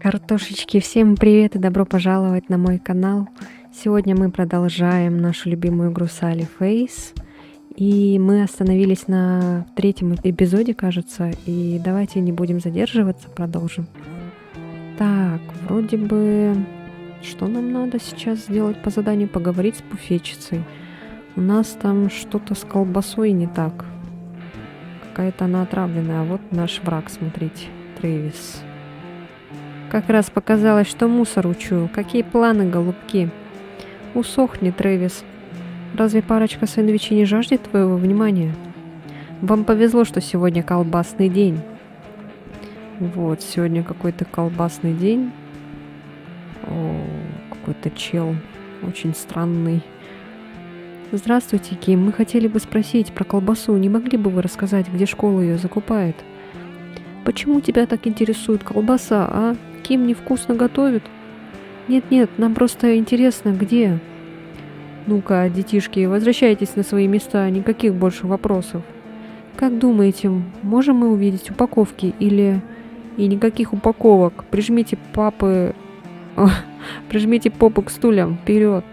Картошечки, всем привет и добро пожаловать на мой канал. Сегодня мы продолжаем нашу любимую игру Sally Face. И мы остановились на третьем эпизоде, кажется. И давайте не будем задерживаться, продолжим. Так, вроде бы... Что нам надо сейчас сделать по заданию? Поговорить с буфетчицей. У нас там что-то с колбасой не так. Какая-то она отравленная. А вот наш враг, смотрите, Трэвис. Как раз показалось, что мусор учую. Какие планы, голубки? Усохни, Трэвис. Разве парочка сэндвичей не жаждет твоего внимания? Вам повезло, что сегодня колбасный день. Вот, сегодня какой-то колбасный день. О, какой-то чел. Очень странный. Здравствуйте, Ким. Мы хотели бы спросить про колбасу. Не могли бы вы рассказать, где школа ее закупает? Почему тебя так интересует колбаса, а? Ким невкусно готовит? Нет-нет, нам просто интересно, где? Ну-ка, детишки, возвращайтесь на свои места, никаких больше вопросов. Как думаете, можем мы увидеть упаковки или... И никаких упаковок. Прижмите попу к стульям, вперед.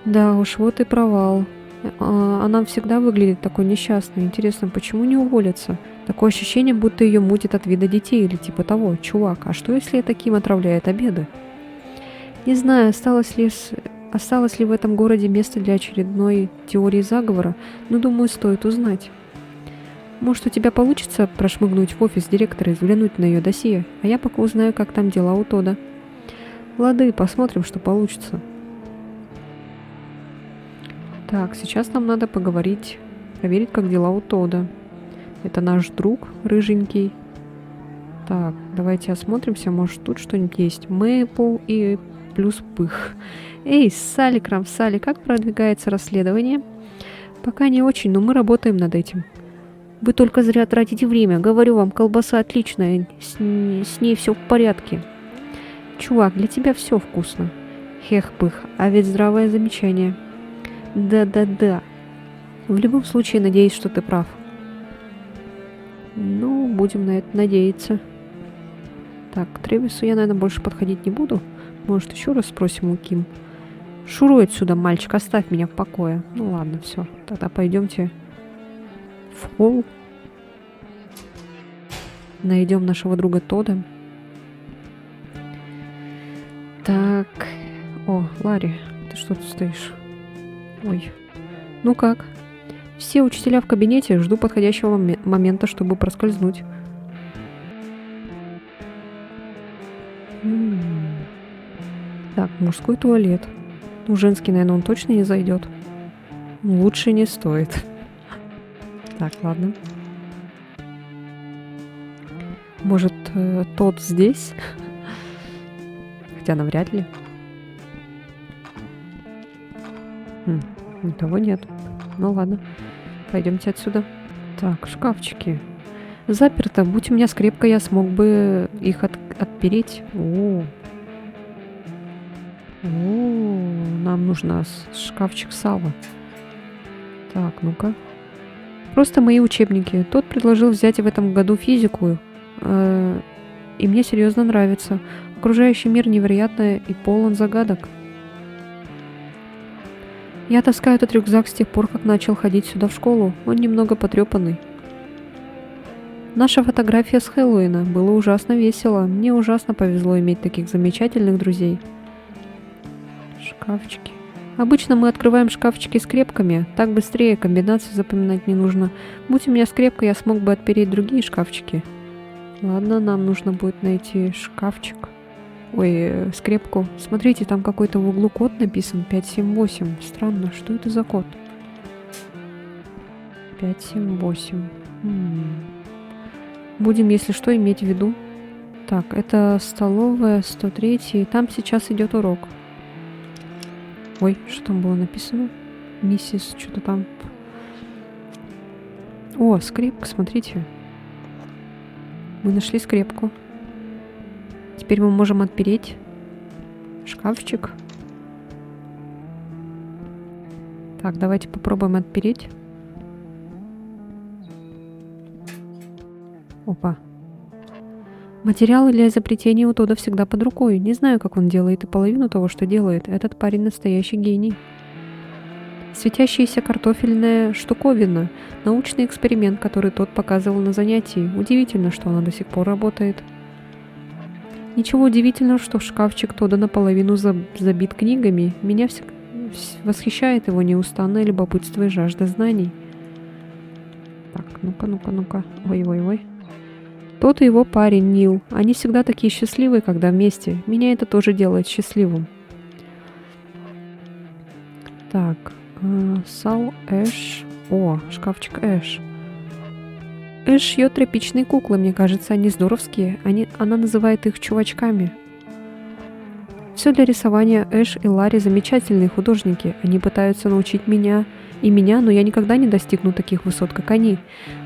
Да уж, вот и провал. Она всегда выглядит такой несчастной. Интересно, почему не уволится? Такое ощущение, будто ее мутит от вида детей или типа того. Чувак, а что если это Ким отравляет обеды? Не знаю, осталось ли в этом городе место для очередной теории заговора, но думаю, стоит узнать. Может, у тебя получится прошмыгнуть в офис директора и взглянуть на ее досье, а я пока узнаю, как там дела у Тода. Лады, посмотрим, что получится. Так, сейчас нам надо поговорить, проверить, как дела у Тода. Это наш друг, рыженький. Так, давайте осмотримся, может тут что-нибудь есть. Мэйпл и плюс пых. Эй, Салли, Салли, как продвигается расследование? Пока не очень, но мы работаем над этим. Вы только зря тратите время. Говорю вам, колбаса отличная, с ней все в порядке. Чувак, для тебя все вкусно. Хех-пых, а ведь здравое замечание. Да. В любом случае, надеюсь, что ты прав. Ну, будем на это надеяться. Так, к Трэвису я, наверное, больше подходить не буду. Может, еще раз спросим у Ким. Шуруй отсюда, мальчик, оставь меня в покое. Ну ладно, все. Тогда пойдемте в холл. Найдем нашего друга Тода. Так. О, Ларри, ты что тут стоишь? Ой. Ну как? Все учителя в кабинете, жду подходящего момента, чтобы проскользнуть. Так, мужской туалет. Ну, женский, наверное, он точно не зайдет. Лучше не стоит. Так, ладно. Может, тот здесь? Хотя навряд ли. Никого нет. Ну ладно. Пойдемте отсюда. Так, шкафчики. Заперто. Будь у меня скрепка, я смог бы их отпереть. Нам нужно шкафчик сала. Так, ну-ка. Просто мои учебники. Тот предложил взять в этом году физику. И мне серьезно нравится. Окружающий мир невероятный и полон загадок. Я таскаю этот рюкзак с тех пор, как начал ходить сюда в школу. Он немного потрепанный. Наша фотография с Хэллоуина. Было ужасно весело. Мне ужасно повезло иметь таких замечательных друзей. Шкафчики. Обычно мы открываем шкафчики скрепками. Так быстрее, комбинацию запоминать не нужно. Будь у меня скрепка, я смог бы отпереть другие шкафчики. Ладно, нам нужно будет найти шкафчик. Ой, скрепку. Смотрите, там какой-то в углу код написан. 578. Странно, что это за код? 578. Будем, если что, иметь в виду. Так, это столовая, 103. Там сейчас идет урок. Ой, что там было написано? Миссис, что-то там. О, скрепка, смотрите. Мы нашли скрепку. Теперь мы можем отпереть шкафчик. Так, давайте попробуем отпереть. Опа. Материалы для изобретения у Тода всегда под рукой. Не знаю, как он делает и половину того, что делает. Этот парень настоящий гений. Светящаяся картофельная штуковина. Научный эксперимент, который тот показывал на занятии. Удивительно, что она до сих пор работает. Ничего удивительного, что шкафчик Тода наполовину забит книгами. Меня восхищает его неустанное любопытство и жажда знаний. Так, ну-ка. Ой. Тот и его парень Нил. Они всегда такие счастливые, когда вместе. Меня это тоже делает счастливым. Так, Сал, Эш. О, шкафчик Эш. Эш шьет тряпичные куклы, мне кажется, они здоровские. Она называет их чувачками. Все для рисования. Эш и Ларри замечательные художники. Они пытаются научить меня, но я никогда не достигну таких высот, как они.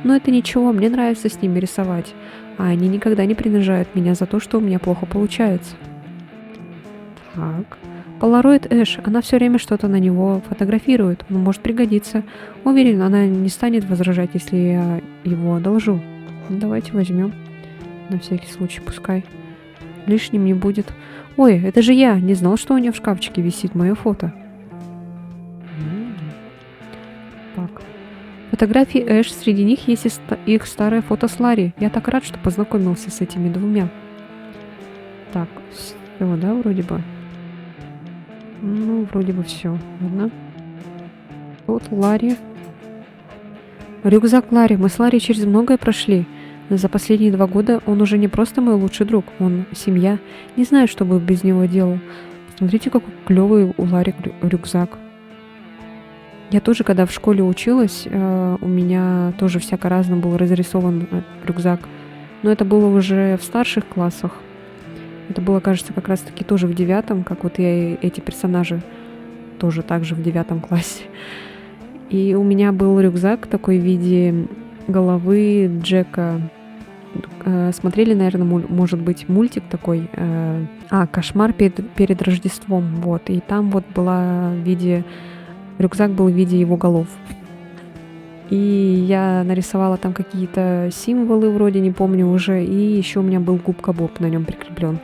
Но это ничего, мне нравится с ними рисовать. А они никогда не принижают меня за то, что у меня плохо получается. Так. Полароид Эш, она все время что-то на него фотографирует. Он может пригодиться. Уверен, она не станет возражать, если я его одолжу. Давайте возьмем. На всякий случай, пускай. Лишним не будет. Ой, это же я. Не знал, что у нее в шкафчике висит мое фото. Так. Фотографии Эш, среди них есть их старое фото с Ларри. Я так рад, что познакомился с этими двумя. Так, все, да, вроде бы? Ну, вроде бы все. Ладно. Вот Ларри. Рюкзак Ларри. Мы с Ларри через многое прошли. За последние 2 года он уже не просто мой лучший друг, он семья. Не знаю, что бы без него делал. Смотрите, какой клевый у Ларри рюкзак. Я тоже, когда в школе училась, у меня тоже всяко-разно был разрисован рюкзак. Но это было уже в старших классах. Это было, кажется, как раз-таки тоже в 9, как вот я и эти персонажи тоже так же в 9 классе. И у меня был рюкзак такой в виде головы Джека. Смотрели, наверное, может быть, мультик такой. «Кошмар перед Рождеством». Вот. И там вот была в виде... Рюкзак был в виде его голов. И я нарисовала там какие-то символы, вроде, не помню уже. И еще у меня был губка Боб на нем прикреплен.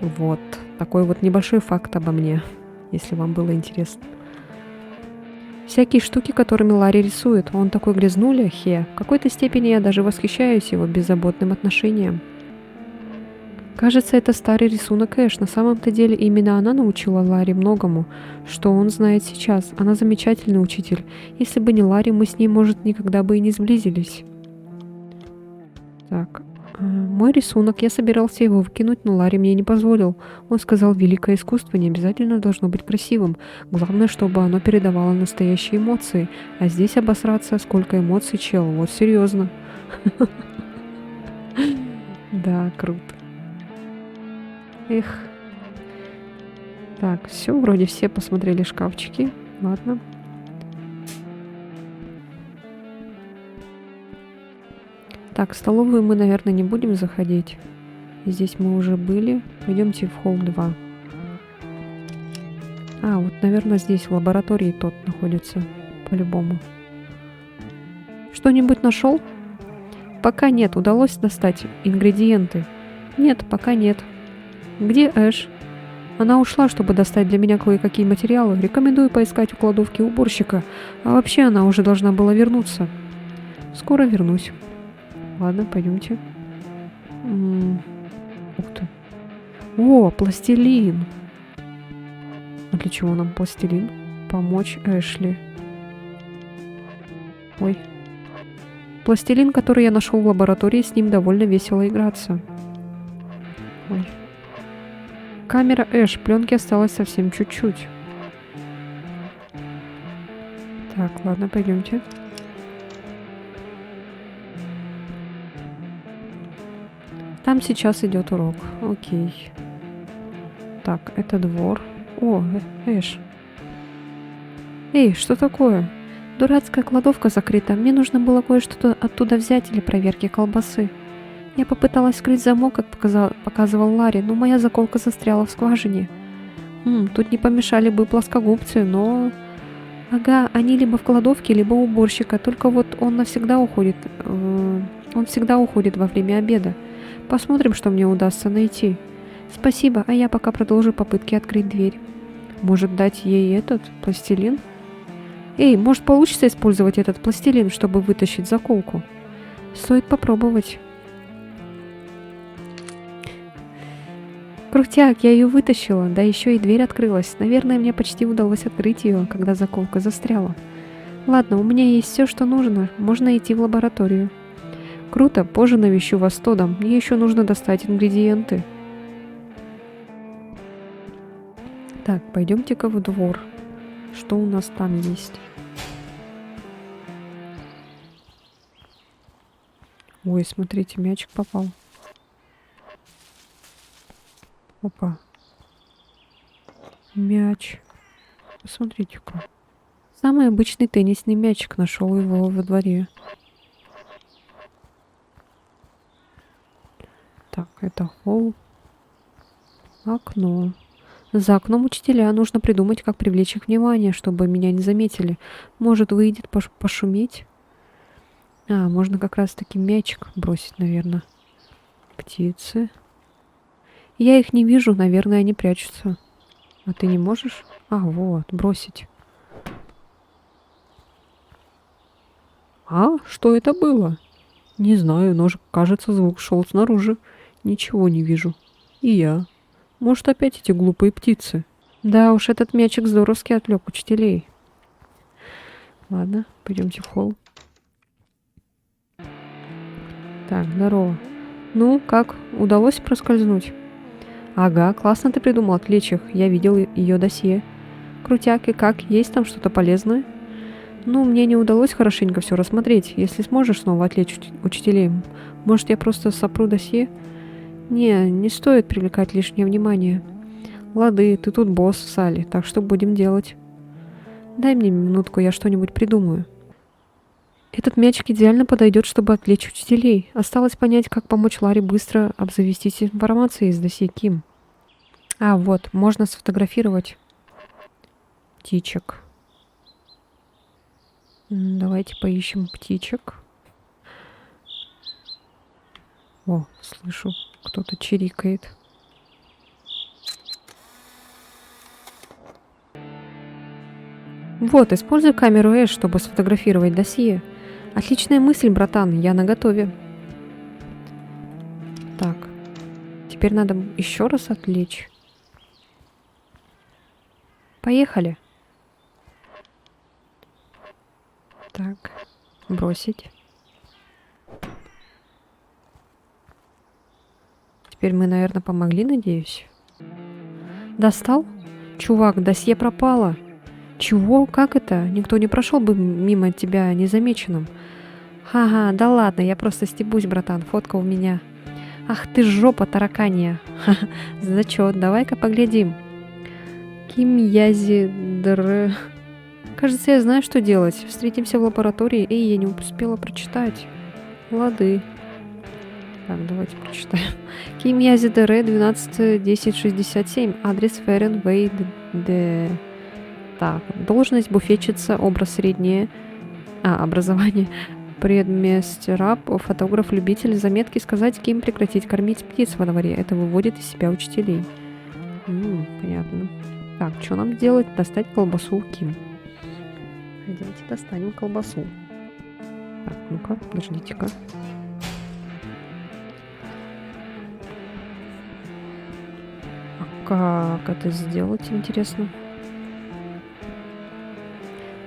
Вот. Такой вот небольшой факт обо мне, если вам было интересно. Всякие штуки, которыми Ларри рисует. Он такой грязнуля, В какой-то степени я даже восхищаюсь его беззаботным отношением. Кажется, это старый рисунок Эш. На самом-то деле именно она научила Ларри многому, что он знает сейчас. Она замечательный учитель. Если бы не Ларри, мы с ней, может, никогда бы и не сблизились. Так. Мой рисунок. Я собирался его выкинуть, но Ларри мне не позволил. Он сказал, великое искусство не обязательно должно быть красивым. Главное, чтобы оно передавало настоящие эмоции. А здесь обосраться, сколько эмоций, чел. Вот серьезно. Да, круто. Эх. Так, все, вроде все посмотрели шкафчики. Ладно. Так, в столовую мы, наверное, не будем заходить. Здесь мы уже были. Пойдемте в холл 2. Вот, наверное, здесь в лаборатории тот находится. По-любому. Что-нибудь нашел? Пока нет. Удалось достать ингредиенты? Нет, пока нет. Где Эш? Она ушла, чтобы достать для меня кое-какие материалы. Рекомендую поискать у кладовки уборщика. А вообще она уже должна была вернуться. Скоро вернусь. Ладно, пойдемте. Ух ты. О, пластилин. А для чего нам пластилин? Помочь Эшли. Ой. Пластилин, который я нашел в лаборатории, с ним довольно весело играться. Ой. Камера Эш. Пленки осталось совсем чуть-чуть. Так, ладно, пойдемте. Там сейчас идет урок. Окей. Так, это двор. О, Эш. Эй, что такое? Дурацкая кладовка закрыта. Мне нужно было кое-что оттуда взять для проверки колбасы. Я попыталась вскрыть замок, как показывал Ларри, но моя заколка застряла в скважине. Тут не помешали бы плоскогубцы, но... Ага, они либо в кладовке, либо у уборщика, только вот он навсегда уходит. Он всегда уходит во время обеда. Посмотрим, что мне удастся найти. Спасибо, а я пока продолжу попытки открыть дверь. Может, дать ей этот пластилин? Эй, может, получится использовать этот пластилин, чтобы вытащить заколку? Стоит попробовать. Крутяк, я ее вытащила, да еще и дверь открылась. Наверное, мне почти удалось открыть ее, когда заколка застряла. Ладно, у меня есть все, что нужно. Можно идти в лабораторию. Круто, позже навещу вас с Тодом. Мне еще нужно достать ингредиенты. Так, пойдемте-ка в двор. Что у нас там есть? Ой, смотрите, мячик попал. Опа. Мяч. Посмотрите-ка. Самый обычный теннисный мячик. Нашел его во дворе. Так, это холл. Окно. За окном учителя. Нужно придумать, как привлечь их внимание, чтобы меня не заметили. Может, выйдет пошуметь? А, можно как раз-таки мячик бросить, наверное. Птицы. Я их не вижу, наверное, они прячутся. А ты не можешь? А, вот, бросить. А, что это было? Не знаю, но, кажется, звук шел снаружи. Ничего не вижу. И я. Может, опять эти глупые птицы? Да уж, этот мячик здоровски отвлек учителей. Ладно, пойдемте в холл. Так, здорово. Ну, как, удалось проскользнуть? Ага, классно ты придумал отвлечь их. Я видел ее досье. Крутяк, и как, есть там что-то полезное? Ну, мне не удалось хорошенько все рассмотреть. Если сможешь снова отвлечь учителей, может, я просто сопру досье? Не стоит привлекать лишнее внимание. Лады, ты тут босс, Салли, так что будем делать? Дай мне минутку, я что-нибудь придумаю. Этот мячик идеально подойдет, чтобы отвлечь учителей. Осталось понять, как помочь Ларе быстро обзавестись информацией из досье Ким. А, вот, можно сфотографировать птичек. Давайте поищем птичек. О, слышу, кто-то чирикает. Вот, используй камеру Эш, чтобы сфотографировать досье. Отличная мысль, братан, я наготове. Так, теперь надо еще раз отвлечь. Поехали. Так, бросить. Теперь мы, наверное, помогли, надеюсь. Достал? Чувак, досье пропало. Чего? Как это? Никто не прошел бы мимо тебя незамеченным. Ха-ха, да ладно, я просто стебусь, братан, фотка у меня. Ах ты жопа тараканья. Ха-ха, зачет, давай-ка поглядим. Ким Язи Др... Кажется, я знаю, что делать. Встретимся в лаборатории. Эй, я не успела прочитать. Лады. Так, давайте прочитаем. Ким Язи Др 12-10-67. Адрес Ферен Вей Д. Так, должность буфетчица, образ среднее. Образование. Предместера, фотограф-любитель. Заметки сказать Ким прекратить кормить птиц во дворе. Это выводит из себя учителей. Понятно. Так, что нам делать? Достать колбасу у Ким. Пойдемте достанем колбасу. Так, ну-ка, подождите-ка. А как это сделать, интересно?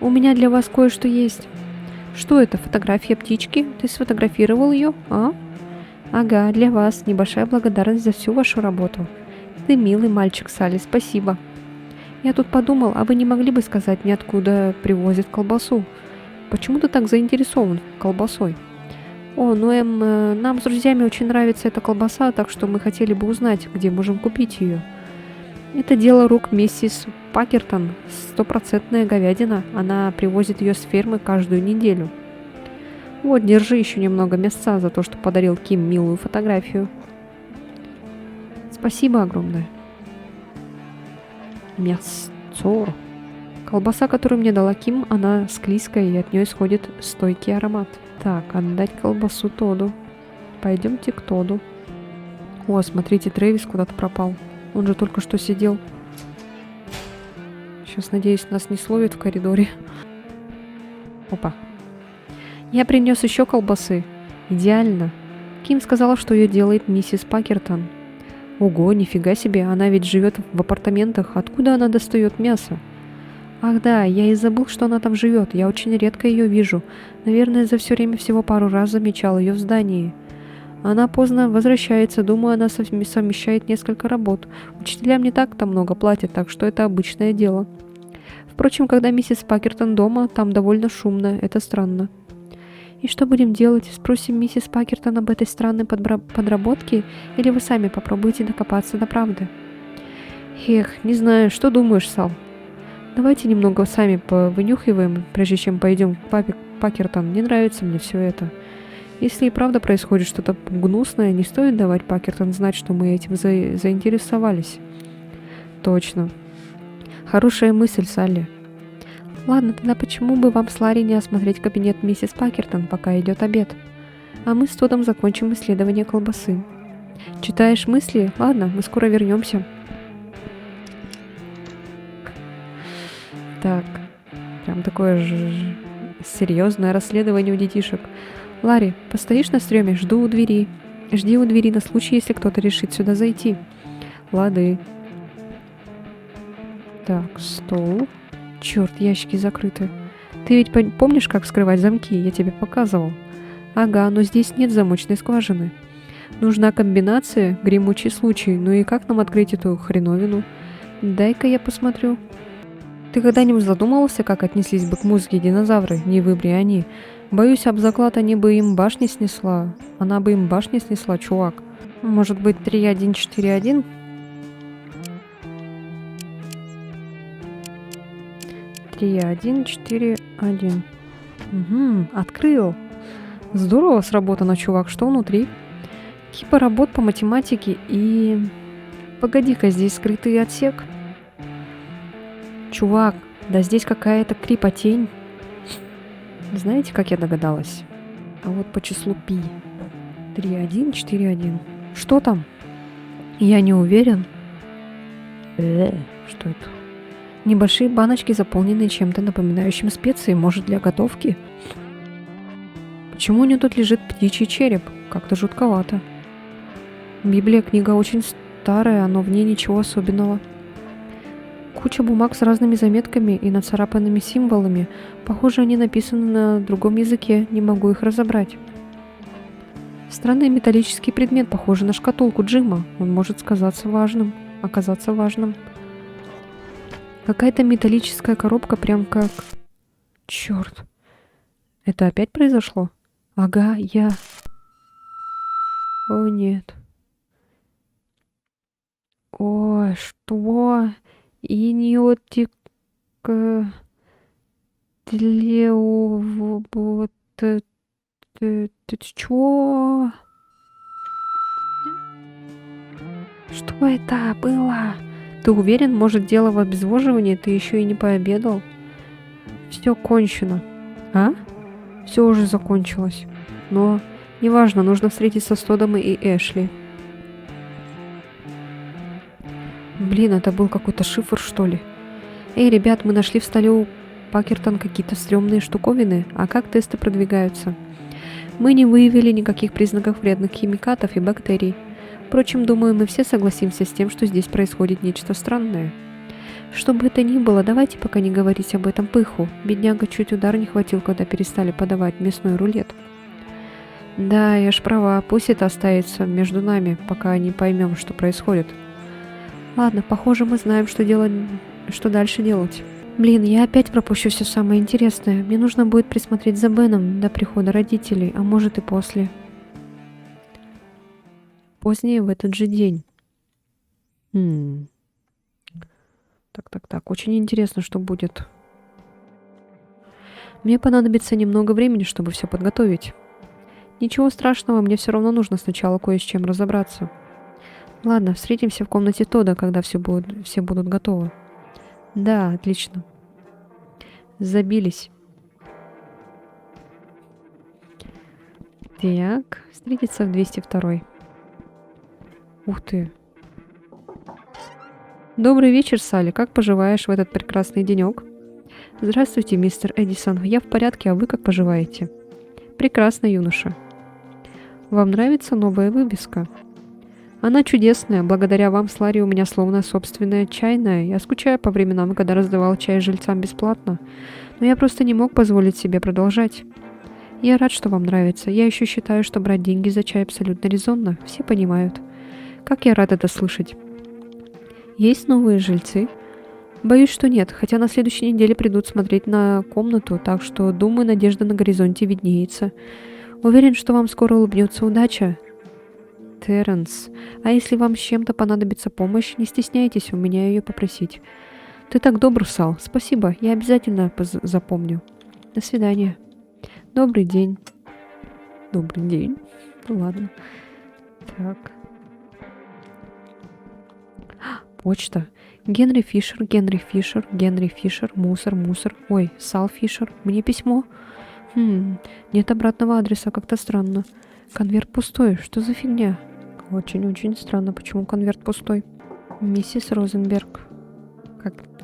У меня для вас кое-что есть. Что это? Фотография птички? Ты сфотографировал ее, а? Ага, для вас. Небольшая благодарность за всю вашу работу. Ты милый мальчик, Салли, спасибо. Я тут подумал, а вы не могли бы сказать мне, откуда привозят колбасу? Почему ты так заинтересован колбасой? О, ну нам с друзьями очень нравится эта колбаса, так что мы хотели бы узнать, где можем купить ее. Это дело рук миссис Пакертон, 100% говядина. Она привозит ее с фермы каждую неделю. Вот, держи еще немного мясца за то, что подарил Ким милую фотографию. Спасибо огромное. Мясцо. Колбаса, которую мне дала Ким, она склизкая, и от нее исходит стойкий аромат. Так, отдать колбасу Тоду. Пойдемте к Тоду. О, смотрите, Трэвис куда-то пропал. Он же только что сидел. Сейчас, надеюсь, нас не словит в коридоре. Опа. Я принес еще колбасы. Идеально. Ким сказала, что ее делает миссис Пакертон. Ого, нифига себе, она ведь живет в апартаментах. Откуда она достает мясо? Ах да, я и забыл, что она там живет. Я очень редко ее вижу. Наверное, за все время всего пару раз замечал ее в здании. Она поздно возвращается. Думаю, она совмещает несколько работ. Учителям не так-то много платят, так что это обычное дело. Впрочем, когда миссис Пакертон дома, там довольно шумно. Это странно. И что будем делать? Спросим миссис Пакертон об этой странной подработке, или вы сами попробуете докопаться до правды? Эх, не знаю, что думаешь, Сал? Давайте немного сами повынюхиваем, прежде чем пойдем к папе Пакертон. Не нравится мне все это. Если и правда происходит что-то гнусное, не стоит давать Пакертон знать, что мы этим заинтересовались. Точно. Хорошая мысль, Салли. Ладно, тогда почему бы вам с Ларри не осмотреть кабинет миссис Пакертон, пока идет обед? А мы с Тодом закончим исследование колбасы. Читаешь мысли? Ладно, мы скоро вернемся. Так, прям такое же серьезное расследование у детишек. Ларри, постоишь на стреме? Жду у двери. Жди у двери на случай, если кто-то решит сюда зайти. Лады. Так, стол. Черт, ящики закрыты. Ты ведь помнишь, как вскрывать замки? Я тебе показывал. Ага, но здесь нет замочной скважины. Нужна комбинация, гремучий случай. Ну и как нам открыть эту хреновину? Дай-ка я посмотрю. Ты когда-нибудь задумывался, как отнеслись бы к музыке динозавры, не выбри они? Боюсь, об заклад они бы им башни снесла. Она бы им башни снесла, чувак. Может быть, 3141? 3141. Угу, открыл. Здорово сработано, чувак. Что внутри? Кипа работ по математике и... Погоди-ка, здесь скрытый отсек. Чувак, да здесь какая-то крипотень. Знаете, как я догадалась? А вот по числу пи. 3141. Что там? Я не уверен. Что это? Небольшие баночки, заполненные чем-то напоминающим специи, может, для готовки? Почему у нее тут лежит птичий череп? Как-то жутковато. Библия книга очень старая, но в ней ничего особенного. Куча бумаг с разными заметками и нацарапанными символами. Похоже, они написаны на другом языке, не могу их разобрать. Странный металлический предмет, похожий на шкатулку Джима. Он может оказаться важным. Какая-то металлическая коробка, прям как... Черт. Это опять произошло? Ага, я... О, нет. Ой, что? Иньотик... Вот... Чё? Что это было? Ты уверен, может, дело в обезвоживании? Ты еще и не пообедал? Все кончено. А? Все уже закончилось. Но неважно, нужно встретиться с Тодом и Эшли. Блин, это был какой-то шифр, что ли? Эй, ребят, мы нашли в столе у Пакертон какие-то стрёмные штуковины. А как тесты продвигаются? Мы не выявили никаких признаков вредных химикатов и бактерий. Впрочем, думаю, мы все согласимся с тем, что здесь происходит нечто странное. Что бы это ни было, давайте пока не говорить об этом Пыху. Бедняга чуть удар не хватил, когда перестали подавать мясной рулет. Да, я ж права, пусть это остается между нами, пока не поймем, что происходит. Ладно, похоже, мы знаем, что дальше делать. Блин, я опять пропущу все самое интересное. Мне нужно будет присмотреть за Беном до прихода родителей, а может и после. Позднее в этот же день. Так. Очень интересно, что будет. Мне понадобится немного времени, чтобы все подготовить. Ничего страшного, мне все равно нужно сначала кое с чем разобраться. Ладно, встретимся в комнате Тода, когда все будут готовы. Да, отлично. Забились. Так, встретиться в 202. Ух ты. Добрый вечер, Салли. Как поживаешь в этот прекрасный денек? Здравствуйте, мистер Эдисон. Я в порядке, а вы как поживаете? Прекрасно, юноша. Вам нравится новая вывеска? Она чудесная. Благодаря вам с Ларри у меня словно собственная чайная. Я скучаю по временам, когда раздавал чай жильцам бесплатно. Но я просто не мог позволить себе продолжать. Я рад, что вам нравится. Я еще считаю, что брать деньги за чай абсолютно резонно. Все понимают. Как я рад это слышать. Есть новые жильцы? Боюсь, что нет, хотя на следующей неделе придут смотреть на комнату, так что, думаю, надежда на горизонте виднеется. Уверен, что вам скоро улыбнется удача. Терренс, а если вам с чем-то понадобится помощь, не стесняйтесь у меня ее попросить. Ты так добр, Сал. Спасибо, я обязательно запомню. До свидания. Добрый день. Добрый день. Ну ладно. Так. Почта. Генри Фишер, мусор. Ой, Сал Фишер, мне письмо. Нет обратного адреса, как-то странно. Конверт пустой, что за фигня? Очень-очень странно, почему конверт пустой. Миссис Розенберг.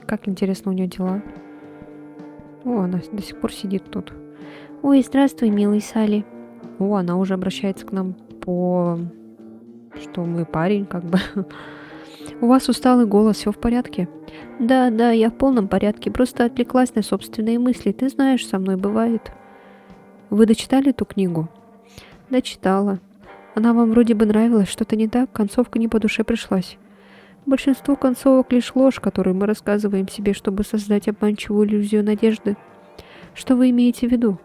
Как интересно у нее дела. О, она до сих пор сидит тут. Ой, здравствуй, милый Салли. О, она уже обращается к нам что мы парень, как бы. У вас усталый голос, все в порядке? Да, я в полном порядке, просто отвлеклась на собственные мысли. Ты знаешь, со мной бывает. Вы дочитали эту книгу? Дочитала. Она вам вроде бы нравилась, что-то не так, концовка не по душе пришлась. Большинство концовок лишь ложь, которую мы рассказываем себе, чтобы создать обманчивую иллюзию надежды. Что вы имеете в виду?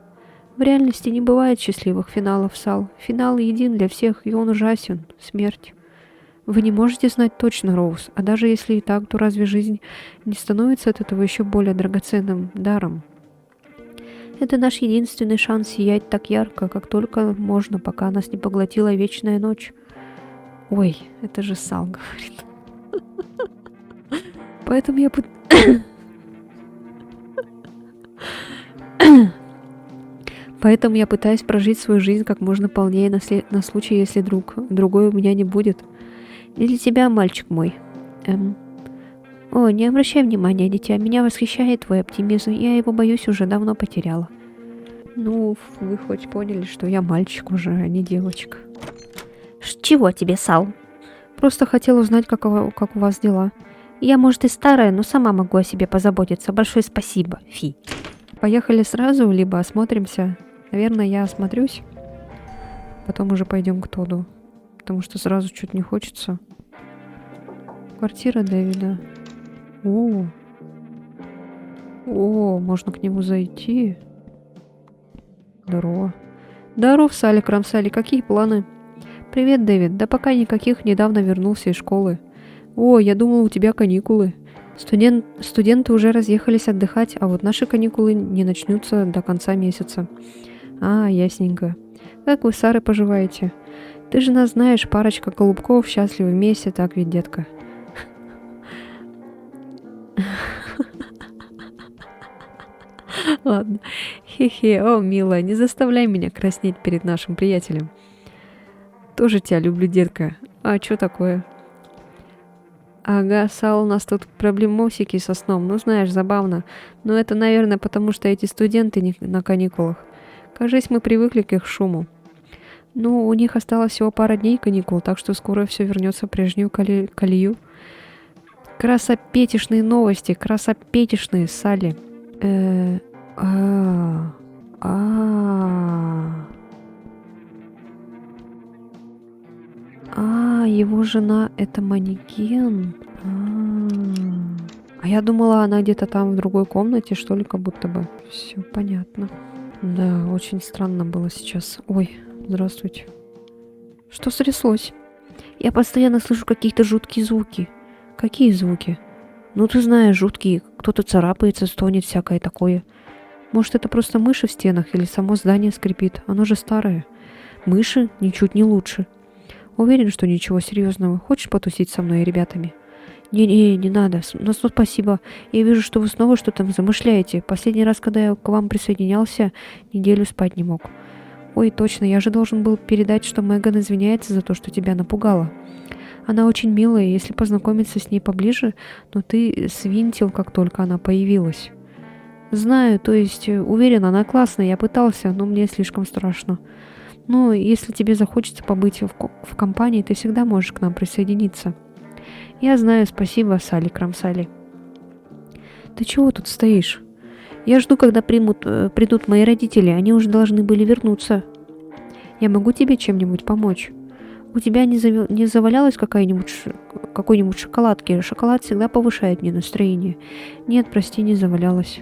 В реальности не бывает счастливых финалов, Сал. Финал един для всех, и он ужасен. Смерть. Вы не можете знать точно, Роуз, а даже если и так, то разве жизнь не становится от этого еще более драгоценным даром? Это наш единственный шанс сиять так ярко, как только можно, пока нас не поглотила вечная ночь. Ой, это же Сал говорит. Поэтому я... Поэтому я пытаюсь прожить свою жизнь как можно полнее на случай, если другой у меня не будет. И для тебя, мальчик мой. О, не обращай внимания, дитя. Меня восхищает твой оптимизм. Я его, боюсь, уже давно потеряла. Ну, вы хоть поняли, что я мальчик уже, а не девочка. Чего тебе, Сал? Просто хотела узнать, как у вас дела. Я, может, и старая, но сама могу о себе позаботиться. Большое спасибо, Фи. Поехали сразу, либо осмотримся. Наверное, я осмотрюсь. Потом уже пойдем к Тоду. Потому что сразу чуть не хочется. Квартира Дэвида. О, можно к нему зайти. Здорово. Здоров, Салли Крамсали, какие планы? Привет, Дэвид. Да пока никаких, недавно вернулся из школы. О, я думал, у тебя каникулы. Студенты уже разъехались отдыхать, а вот наши каникулы не начнутся до конца месяца. А, ясненько. Как вы с Сарой поживаете? Ты же нас знаешь, парочка голубков счастливы вместе, так ведь, детка? Ладно. Хе-хе, о, милая, не заставляй меня краснеть перед нашим приятелем. Тоже тебя люблю, детка. А что такое? Ага, Сал, у нас тут проблемосики со сном. Ну, знаешь, забавно. Но это, наверное, потому что эти студенты не на каникулах. Кажись, мы привыкли к их шуму. Ну, у них осталось всего пара дней каникул, так что скоро все вернется в прежнюю колею. Красопетишные новости, красопетишные, Салли. Его жена это манекен. А я думала, она где-то там в другой комнате, что ли, как будто бы. Все понятно. Да, очень странно было сейчас. Ой, здравствуйте. Что стряслось? Я постоянно слышу какие-то жуткие звуки. Какие звуки? Ну, ты знаешь, жуткие. Кто-то царапается, стонет, всякое такое. Может, это просто мыши в стенах или само здание скрипит? Оно же старое. Мыши ничуть не лучше. Уверен, что ничего серьезного. Хочешь потусить со мной и ребятами? Не надо. Но спасибо. Я вижу, что вы снова что-то замышляете. Последний раз, когда я к вам присоединялся, неделю спать не мог. Ой, точно, я же должен был передать, что Меган извиняется за то, что тебя напугала. Она очень милая, если познакомиться с ней поближе, но ты свинтил, как только она появилась. Знаю, то есть, уверена, она классная, я пытался, но мне слишком страшно. Но если тебе захочется побыть в компании, ты всегда можешь к нам присоединиться. Я знаю, спасибо, Салли Крамсали. Ты чего тут стоишь? Я жду, когда придут мои родители, они уже должны были вернуться. Я могу тебе чем-нибудь помочь? У тебя не завалялась какой-нибудь шоколадки? Шоколад всегда повышает мне настроение. Нет, прости, не завалялась.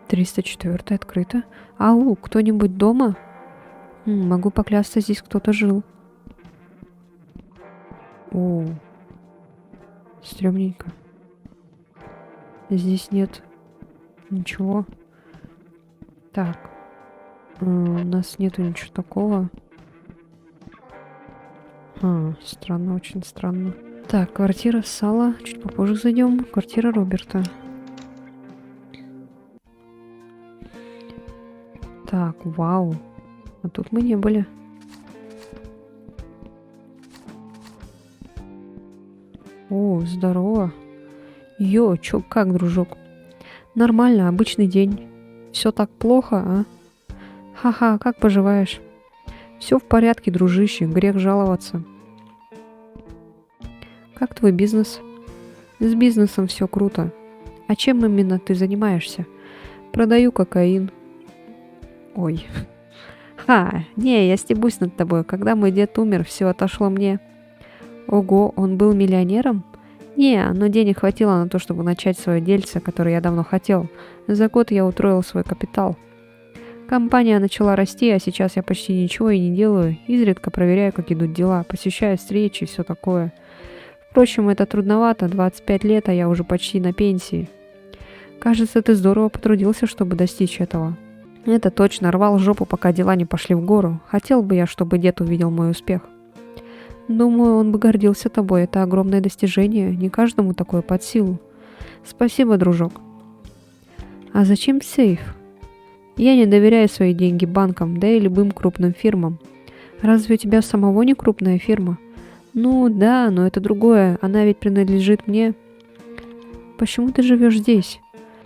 304 открыто. Ау, кто-нибудь дома? Могу поклясться, здесь кто-то жил. О, стрёмненько. Здесь нет ничего. Так, у нас нету ничего такого. Странно, очень странно. Так, квартира Сала. Чуть попозже зайдем. Квартира Роберта. Так, вау. А тут мы не были. О, здорово. Йо, чё, как, дружок? Нормально, обычный день. Все так плохо, а? Ха-ха, как поживаешь? Все в порядке, дружище, грех жаловаться. Как твой бизнес? С бизнесом все круто. А чем именно ты занимаешься? Продаю кокаин. Ой. Не, я стебусь над тобой. Когда мой дед умер, все отошло мне. Ого, он был миллионером? Не, но денег хватило на то, чтобы начать свое дельце, которое я давно хотел. За год я утроил свой капитал. Компания начала расти, а сейчас я почти ничего и не делаю. Изредка проверяю, как идут дела, посещаю встречи и все такое. Впрочем, это трудновато, 25 лет, а я уже почти на пенсии. Кажется, ты здорово потрудился, чтобы достичь этого. Это точно, рвал жопу, пока дела не пошли в гору. Хотел бы я, чтобы дед увидел мой успех. Думаю, он бы гордился тобой, это огромное достижение, не каждому такое под силу. Спасибо, дружок. А зачем сейф? Я не доверяю свои деньги банкам, да и любым крупным фирмам. Разве у тебя самого не крупная фирма? Ну да, но это другое, она ведь принадлежит мне. Почему ты живешь здесь?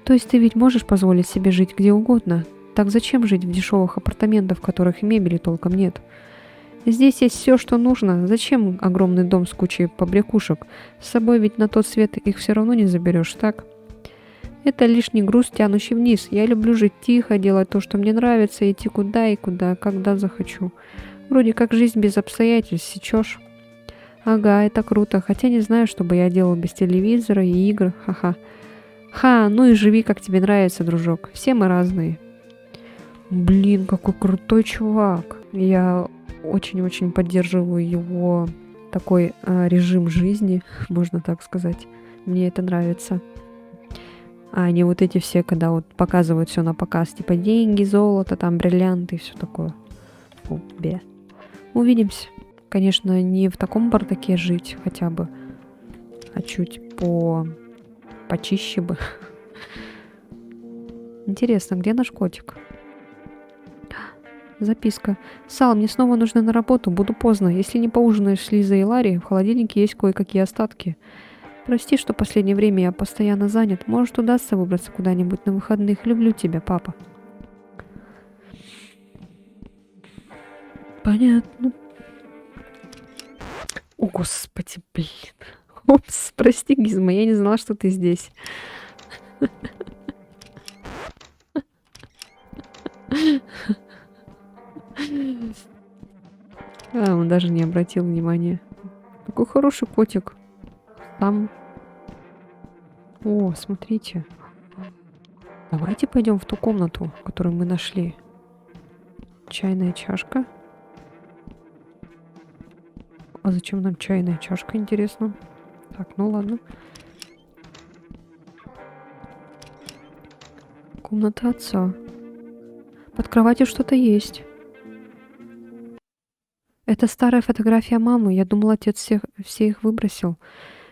То есть ты ведь можешь позволить себе жить где угодно? Так зачем жить в дешевых апартаментах, в которых и мебели толком нет? Здесь есть все, что нужно. Зачем огромный дом с кучей побрякушек? С собой ведь на тот свет их все равно не заберешь, так? Это лишний груз, тянущий вниз. Я люблю жить тихо, делать то, что мне нравится, идти куда и куда, когда захочу. Вроде как жизнь без обстоятельств, сечешь. Ага, это круто, хотя не знаю, что бы я делал без телевизора и игр, ха-ха. Ну и живи, как тебе нравится, дружок. Все мы разные. Блин, какой крутой чувак. Я очень-очень поддерживаю его такой режим жизни, можно так сказать. Мне это нравится. А не вот эти все, когда вот показывают все на показ, типа деньги, золото, там бриллианты и все такое. Фу, бе. Увидимся. Конечно, не в таком бардаке жить хотя бы, а чуть почище бы. Интересно, где наш котик? Записка. Сал, мне снова нужно на работу, буду поздно. Если не поужинаешь с Лизой и Ларри, в холодильнике есть кое-какие остатки. Прости, что в последнее время я постоянно занят. Может, удастся выбраться куда-нибудь на выходных. Люблю тебя, папа. Понятно. О, господи, блин. Упс, прости, Гизма, я не знала, что ты здесь. Он даже не обратил внимания. Какой хороший котик. Там. О, смотрите. Давайте пойдем в ту комнату, которую мы нашли. Чайная чашка. А зачем нам чайная чашка, интересно? Так, ну ладно. Комната отца. Под кроватью что-то есть. Это старая фотография мамы. Я думала, отец все их выбросил.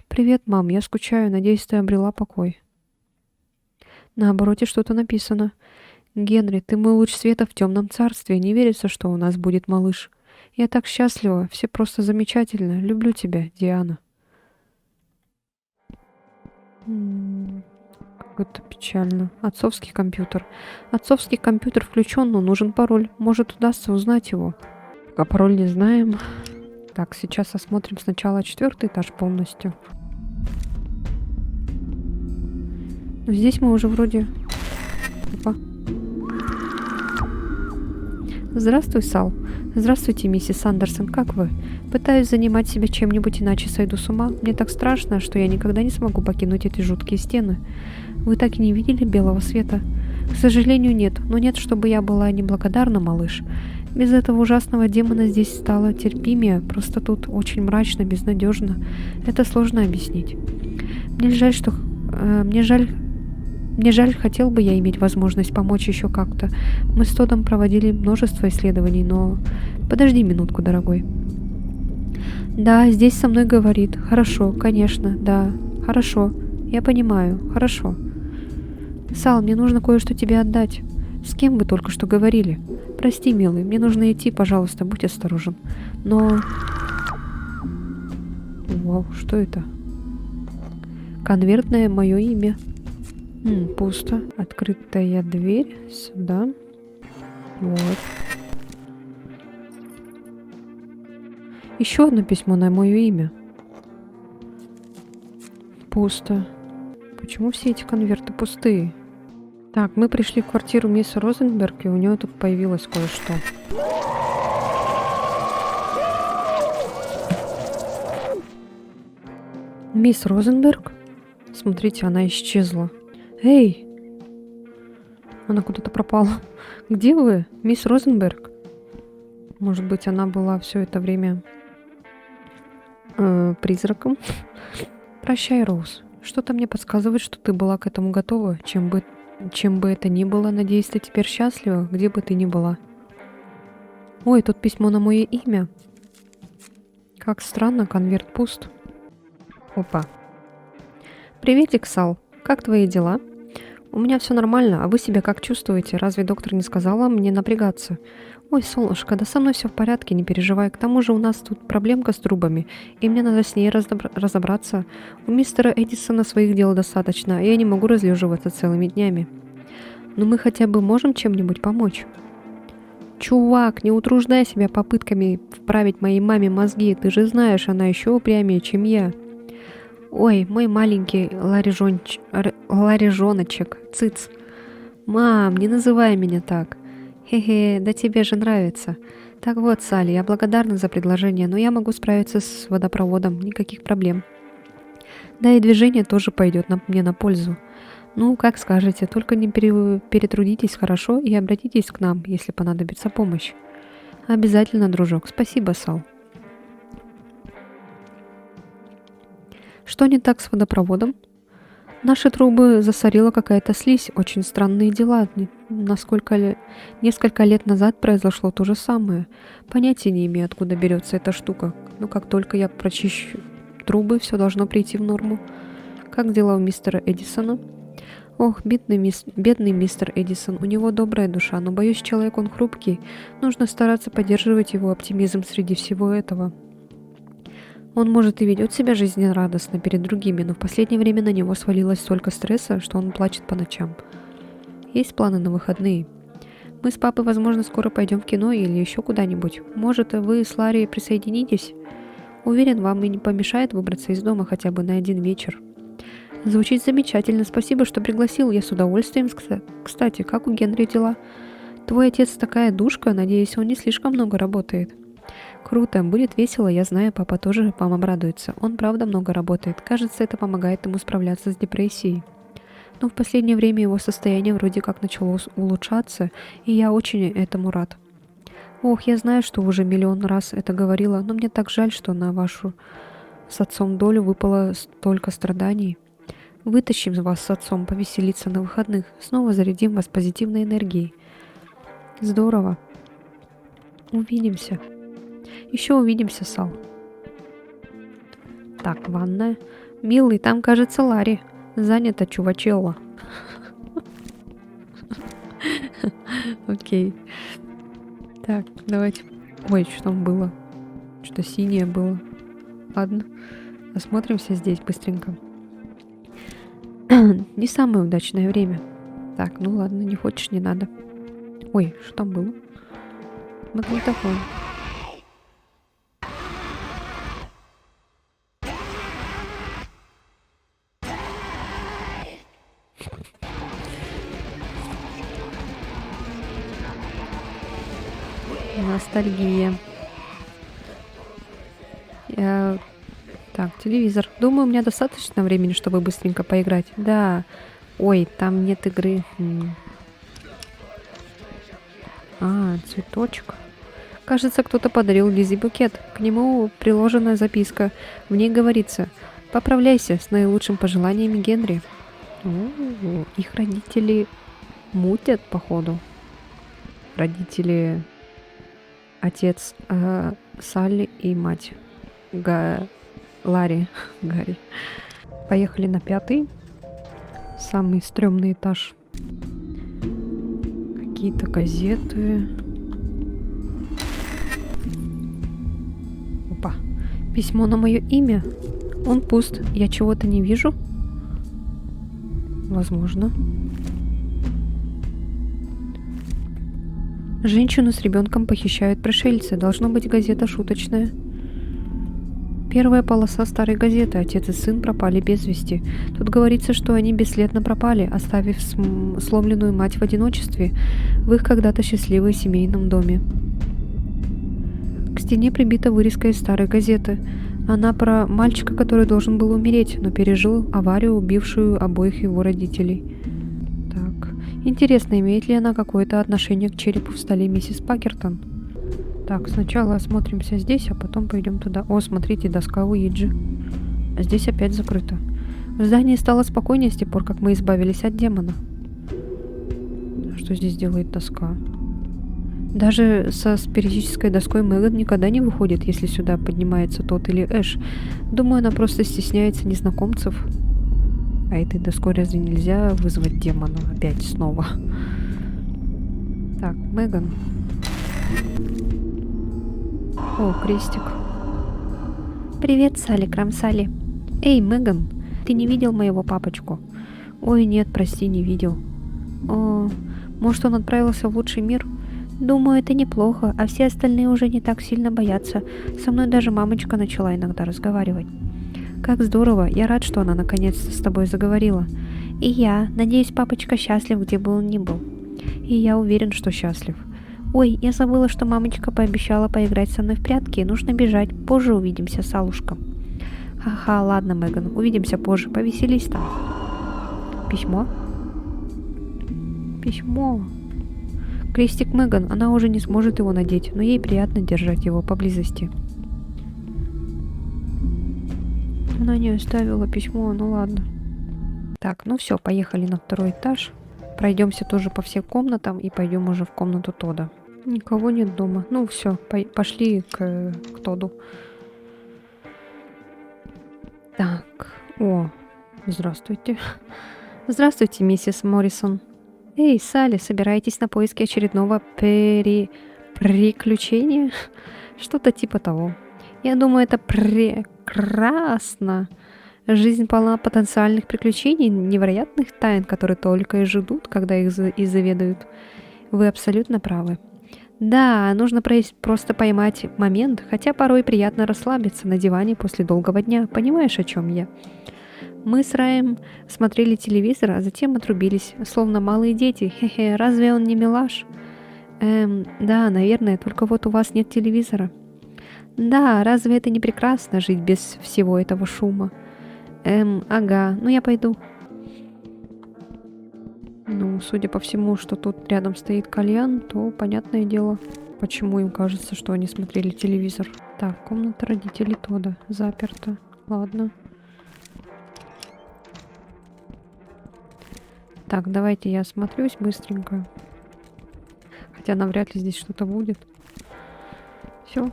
Привет, мам, я скучаю. Надеюсь, ты обрела покой. На обороте что-то написано. Генри, ты мой луч света в темном царстве. Не верится, что у нас будет малыш. Я так счастлива, все просто замечательно. Люблю тебя, Диана. Как это печально. Отцовский компьютер. Отцовский компьютер включен, но нужен пароль. Может, удастся узнать его. А пароль не знаем. Так, сейчас осмотрим сначала 4-й этаж полностью. Но здесь мы уже вроде... Опа. Здравствуй, Сал. Здравствуйте, миссис Андерсон. Как вы? Пытаюсь занимать себя чем-нибудь, иначе сойду с ума. Мне так страшно, что я никогда не смогу покинуть эти жуткие стены. Вы так и не видели белого света? К сожалению, нет. Но нет, чтобы я была неблагодарна, малыш. Без этого ужасного демона здесь стало терпимее. Просто тут очень мрачно, безнадежно. Это сложно объяснить. Мне жаль, хотел бы я иметь возможность помочь еще как-то. Мы с Тодом проводили множество исследований, но... Подожди минутку, дорогой. Да, здесь со мной говорит. Хорошо, конечно, да. Хорошо. Я понимаю. Хорошо. Сал, мне нужно кое-что тебе отдать. С кем вы только что говорили? Прости, милый, мне нужно идти, пожалуйста, будь осторожен. Но... Вау, что это? Конвертное мое имя. Пусто. Открытая дверь. Сюда. Вот. Еще одно письмо на мое имя. Пусто. Почему все эти конверты пустые? Так, мы пришли в квартиру мисс Розенберг, и у нее тут появилось кое-что. Мисс Розенберг? Смотрите, она исчезла. Эй! Она куда-то пропала. Где вы, мисс Розенберг? Может быть, она была все это время призраком? Прощай, Роуз. Что-то мне подсказывает, что ты была к этому готова. Чем бы это ни было, надеюсь, ты теперь счастлива, где бы ты ни была. Ой, тут письмо на мое имя. Как странно, конверт пуст. Опа. Приветик, Сал. Как твои дела? У меня все нормально, а вы себя как чувствуете? Разве доктор не сказала мне напрягаться? Ой, солнышко, да со мной все в порядке, не переживай. К тому же у нас тут проблемка с трубами, и мне надо с ней разобраться. У мистера Эдисона своих дел достаточно, а я не могу разлеживаться целыми днями. Но мы хотя бы можем чем-нибудь помочь? Чувак, не утруждай себя попытками вправить моей маме мозги, ты же знаешь, она еще упрямее, чем я. Ой, мой маленький ларежоночек, цыц. Мам, не называй меня так. Хе-хе, да тебе же нравится. Так вот, Салли, я благодарна за предложение, но я могу справиться с водопроводом, никаких проблем. Да и движение тоже пойдет мне на пользу. Ну, как скажете, только не перетрудитесь, хорошо, и обратитесь к нам, если понадобится помощь. Обязательно, дружок. Спасибо, Сал. Что не так с водопроводом? Наши трубы засорила какая-то слизь, очень странные дела. Несколько лет назад произошло то же самое. Понятия не имею, откуда берется эта штука. Но как только я прочищу трубы, все должно прийти в норму. Как дела у мистера Эдисона? Ох, бедный мистер Эдисон, у него добрая душа, но, боюсь, человек он хрупкий. Нужно стараться поддерживать его оптимизм среди всего этого. Он, может, и ведет себя жизнерадостно перед другими, но в последнее время на него свалилось столько стресса, что он плачет по ночам. Есть планы на выходные? Мы с папой, возможно, скоро пойдем в кино или еще куда-нибудь. Может, вы с Ларри присоединитесь? Уверен, вам и не помешает выбраться из дома хотя бы на один вечер. Звучит замечательно. Спасибо, что пригласил. Я с удовольствием. Кстати, как у Генри дела? Твой отец такая душка. Надеюсь, он не слишком много работает. Круто. Будет весело. Я знаю, папа тоже вам обрадуется. Он правда много работает. Кажется, это помогает ему справляться с депрессией. Но в последнее время его состояние вроде как начало улучшаться, и я очень этому рад. Ох, я знаю, что уже миллион раз это говорила, но мне так жаль, что на вашу с отцом долю выпало столько страданий. Вытащим вас с отцом повеселиться на выходных, снова зарядим вас позитивной энергией. Здорово. Увидимся. Еще увидимся, Сал. Так, ванная. Милый, там, кажется, Ларри. Занято, чувачелло. Окей. Так, давайте Ой, что там было? Что-то синее было. Ладно, осмотримся здесь быстренько. Не самое удачное время. Так, ну ладно, не хочешь, не надо. Ой, что там было? Магнитофон. Ностальгия. Так, телевизор. Думаю, у меня достаточно времени, чтобы быстренько поиграть. Да. Ой, там нет игры. Цветочек. Кажется, кто-то подарил Лизе букет. К нему приложена записка. В ней говорится: «Поправляйся, с наилучшим пожеланиями, Генри». Их родители мутят, походу. Родители... Отец Салли и мать Ларри. Гарри. Поехали на 5-й. Самый стрёмный этаж. Какие-то газеты. Опа. Письмо на мое имя. Он пуст. Я чего-то не вижу? Возможно. Женщину с ребенком похищают пришельцы. Должно быть, газета шуточная. Первая полоса старой газеты. Отец и сын пропали без вести. Тут говорится, что они бесследно пропали, оставив сломленную мать в одиночестве в их когда-то счастливой семейном доме. К стене прибита вырезка из старой газеты. Она про мальчика, который должен был умереть, но пережил аварию, убившую обоих его родителей. Так, интересно, имеет ли она какое-то отношение к черепу в столе миссис Пакертон? Так, сначала осмотримся здесь, а потом пойдем туда. О, смотрите, доска Уиджи. А здесь опять закрыто. В здании стало спокойнее с тех пор, как мы избавились от демона. Что здесь делает доска? Даже со спиритической доской Меган никогда не выходит, если сюда поднимается тот или Эш. Думаю, она просто стесняется незнакомцев. А этой доской разве нельзя вызвать демона опять снова? Так, Меган. О, крестик. Привет, Салли, Крамсали. Эй, Меган, ты не видел моего папочку? Ой, нет, прости, не видел. О, может, он отправился в лучший мир? Думаю, это неплохо, а все остальные уже не так сильно боятся. Со мной даже мамочка начала иногда разговаривать. Как здорово, я рад, что она наконец-то с тобой заговорила. И я, надеюсь, папочка счастлив, где бы он ни был. И я уверен, что счастлив. Ой, я забыла, что мамочка пообещала поиграть со мной в прятки, нужно бежать, позже увидимся, Салушка. Ха-ха, ладно, Меган, увидимся позже, повеселись там. Письмо? Письмо. Крестик Меган, она уже не сможет его надеть, но ей приятно держать его поблизости. Она не оставила письмо, ну ладно. Так, ну все, поехали на 2-й этаж. Пройдемся тоже по всем комнатам и пойдем уже в комнату Тода. Никого нет дома. Ну все, пошли к Тоду. Так, о, здравствуйте. Здравствуйте, миссис Моррисон. Эй, Салли, собираетесь на поиски очередного приключения? Что-то типа того. Я думаю, это прекрасно. Жизнь полна потенциальных приключений, невероятных тайн, которые только и ждут, когда их заведают. Вы абсолютно правы. Да, нужно просто поймать момент, хотя порой приятно расслабиться на диване после долгого дня. Понимаешь, о чем я? Мы с Раем смотрели телевизор, а затем отрубились, словно малые дети. Хе-хе, разве он не милаш? Да, наверное, только вот у вас нет телевизора. Да, разве это не прекрасно жить без всего этого шума? Ага, ну я пойду. Ну, судя по всему, что тут рядом стоит кальян, то понятное дело, почему им кажется, что они смотрели телевизор. Так, комната родителей Тода заперта. Ладно. Так, давайте я осмотрюсь быстренько. Хотя навряд ли здесь что-то будет. Все.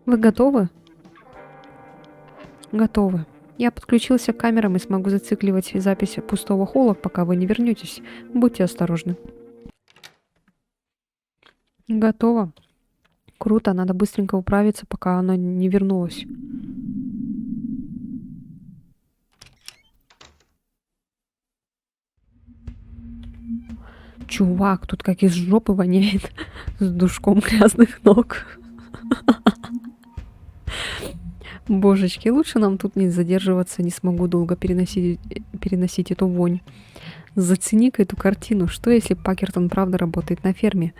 Вы готовы? Готовы. Я подключился к камерам и смогу зацикливать запись пустого холла, пока вы не вернетесь. Будьте осторожны. Готово. Круто, надо быстренько управиться, пока она не вернулась. Чувак, тут как из жопы воняет с душком грязных ног. Божечки, лучше нам тут не задерживаться, не смогу долго переносить эту вонь. Зацени-ка эту картину. Что, если Пакертон правда работает на ферме?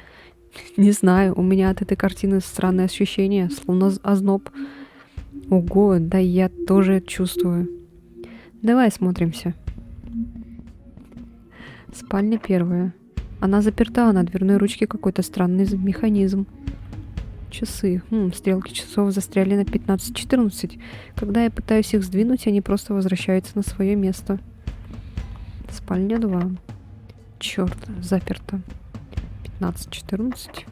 Не знаю, у меня от этой картины странное ощущение, словно озноб. Ого, да я тоже чувствую. Давай осмотримся. Спальня первая. Она заперта, а на дверной ручке какой-то странный механизм. Часы. Стрелки часов застряли на 15:14. Когда я пытаюсь их сдвинуть, они просто возвращаются на свое место. Спальня 2. Черт, заперто. 15:14.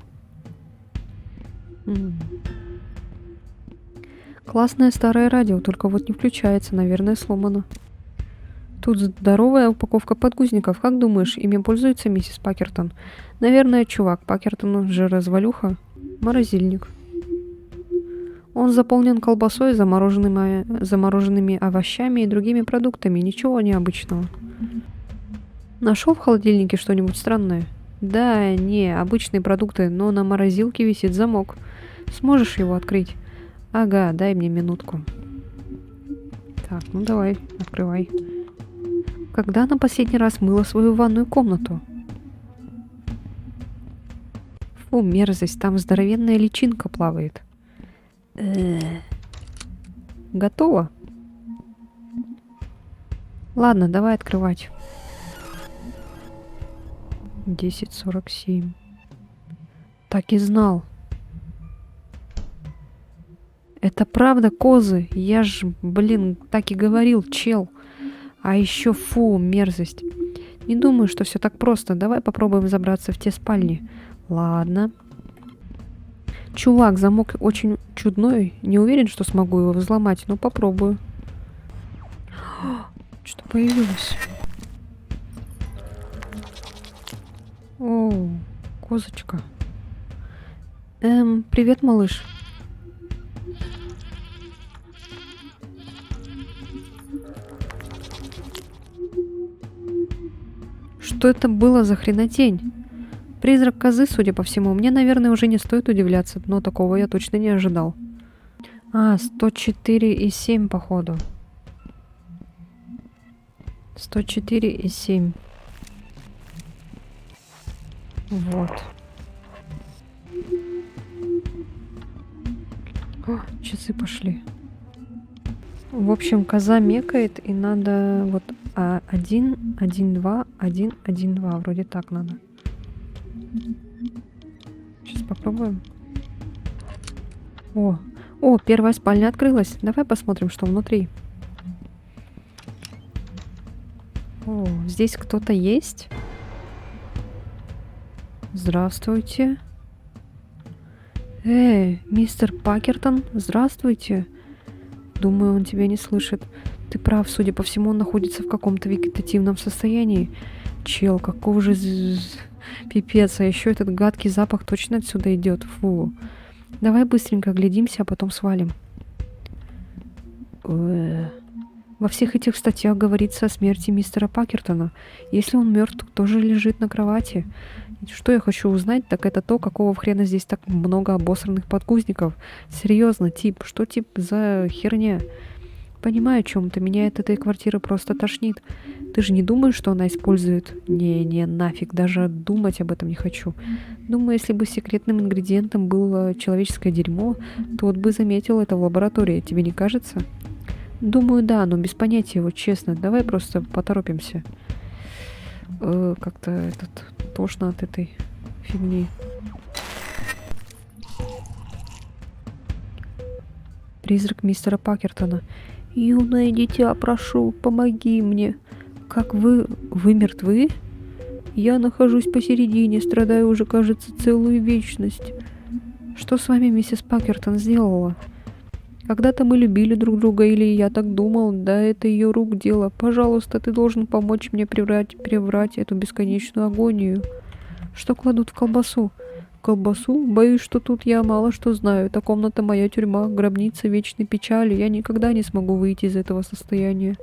Классное старое радио, только вот не включается, наверное, сломано. Тут здоровая упаковка подгузников. Как думаешь, ими пользуется миссис Пакертон? Наверное, чувак. Пакертон же развалюха. Морозильник. Он заполнен колбасой, замороженными овощами и другими продуктами. Ничего необычного. Нашел в холодильнике что-нибудь странное? Да, не, обычные продукты, но на морозилке висит замок. Сможешь его открыть? Ага, дай мне минутку. Так, ну давай, открывай. Когда она последний раз мыла свою ванную комнату? Фу, мерзость, там здоровенная личинка плавает. Готово? Ладно, давай открывать. 10:47. Так и знал. Это правда козы? Я ж, так и говорил, чел. А еще фу, мерзость. Не думаю, что все так просто. Давай попробуем забраться в те спальни. Ладно. Чувак, замок очень чудной. Не уверен, что смогу его взломать, но попробую. Что появилось? О, козочка. Привет, малыш. Что это было за хренотень? Призрак козы, судя по всему. Мне, наверное, уже не стоит удивляться, но такого я точно не ожидал. 104,7, походу. 104,7. Вот. О, часы пошли. В общем, коза мекает, и надо вот 1, 1, 2, 1, 1, 2. Вроде так надо. Сейчас попробуем. О, первая спальня открылась. Давай посмотрим, что внутри. О, здесь кто-то есть? Здравствуйте. Мистер Пакертон, здравствуйте. Думаю, он тебя не слышит. Ты прав, судя по всему, он находится в каком-то вегетативном состоянии. Чел, какого же пипец, а еще этот гадкий запах точно отсюда идет. Фу. Давай быстренько глядимся, а потом свалим. Во всех этих статьях говорится о смерти мистера Пакертона. Если он мертв, кто же лежит на кровати? Что я хочу узнать, так это то, какого хрена здесь так много обосранных подгузников. Серьезно, что за херня? Понимаю, о чем ты. Меня от этой квартиры просто тошнит. Ты же не думаешь, что она использует? Не, нафиг, даже думать об этом не хочу. Думаю, если бы секретным ингредиентом было человеческое дерьмо, то вот бы заметил это в лаборатории. Тебе не кажется? Думаю, да, но без понятия, вот честно. Давай просто поторопимся. Как-то тошно от этой фигни. Призрак мистера Пакертона. Юное дитя, прошу, помоги мне. Как вы мертвы? Я нахожусь посередине, страдаю уже, кажется, целую вечность. Что с вами миссис Пакертон сделала? Когда-то мы любили друг друга, или я так думал, да это ее рук дело. Пожалуйста, ты должен помочь мне преврать эту бесконечную агонию. Что кладут в колбасу? колбасу? Боюсь, что тут я мало что знаю. Эта комната моя тюрьма, гробница вечной печали. Я никогда не смогу выйти из этого состояния.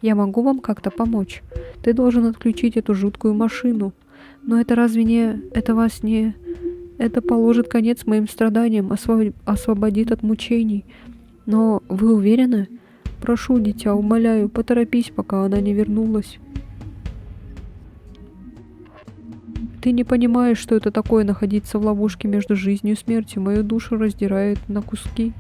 Я могу вам как-то помочь? Ты должен отключить эту жуткую машину. Но это разве не... Это вас не... Это положит конец моим страданиям, освободит от мучений. Но вы уверены? Прошу, дитя, умоляю, поторопись, пока она не вернулась. Ты не понимаешь, что это такое находиться в ловушке между жизнью и смертью. Мою душу раздирает на куски.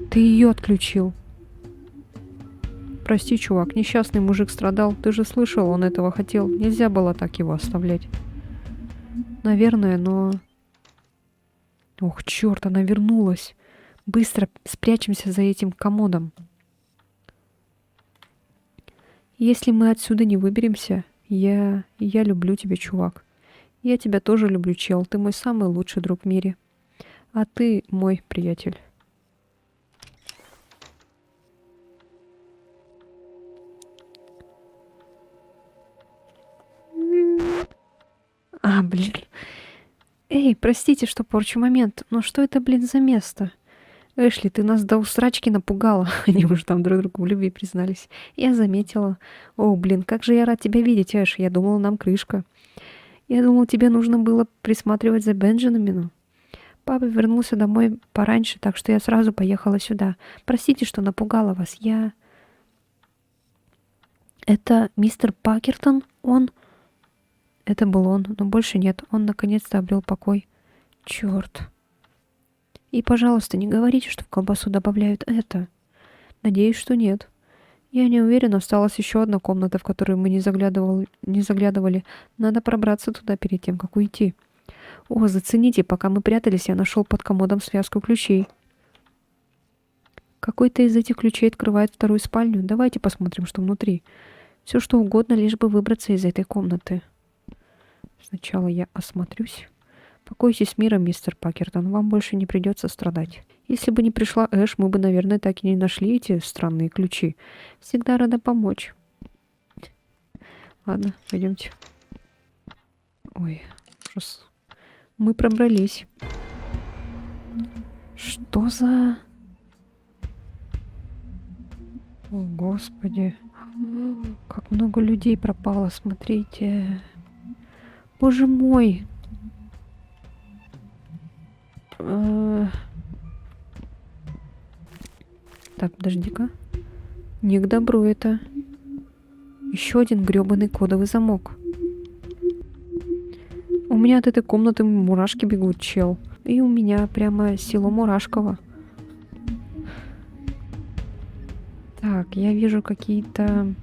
Ты ее отключил. Прости, чувак, несчастный мужик страдал. Ты же слышал, он этого хотел. Нельзя было так его оставлять. Наверное, но... Ох, черт, она вернулась. Быстро спрячемся за этим комодом. Если мы отсюда не выберемся, я люблю тебя, чувак. Я тебя тоже люблю, чел. Ты мой самый лучший друг в мире. А ты мой приятель. А, блин. Эй, простите, что порчу момент, но что это, блин, за место? Эшли, ты нас до усрачки напугала. Они уже там друг другу в любви признались. Я заметила. О, блин, как же я рад тебя видеть, Эш. Я думала, нам крышка. Я думала, тебе нужно было присматривать за Бенджамином. Папа вернулся домой пораньше, так что я сразу поехала сюда. Простите, что напугала вас. Это мистер Пакертон? Он... Это был он, но больше нет. Он наконец-то обрел покой. Черт. И, пожалуйста, не говорите, что в колбасу добавляют это. Надеюсь, что нет. Я не уверена, осталась еще одна комната, в которую мы не заглядывали. Надо пробраться туда перед тем, как уйти. О, зацените, пока мы прятались, я нашел под комодом связку ключей. Какой-то из этих ключей открывает вторую спальню. Давайте посмотрим, что внутри. Все что угодно, лишь бы выбраться из этой комнаты. Сначала я осмотрюсь. Покойтесь миром, мистер Пакертон, вам больше не придется страдать. Если бы не пришла Эш, мы бы, наверное, так и не нашли эти странные ключи. Всегда рада помочь. Ладно, пойдемте. Ой, ужас. Мы пробрались. Что за... О, Господи. Как много людей пропало, смотрите. Боже мой. Так, подожди-ка. Не к добру это. Еще один грёбаный кодовый замок. У меня от этой комнаты мурашки бегут, чел. И у меня прямо село Мурашково. Так, я вижу какие-то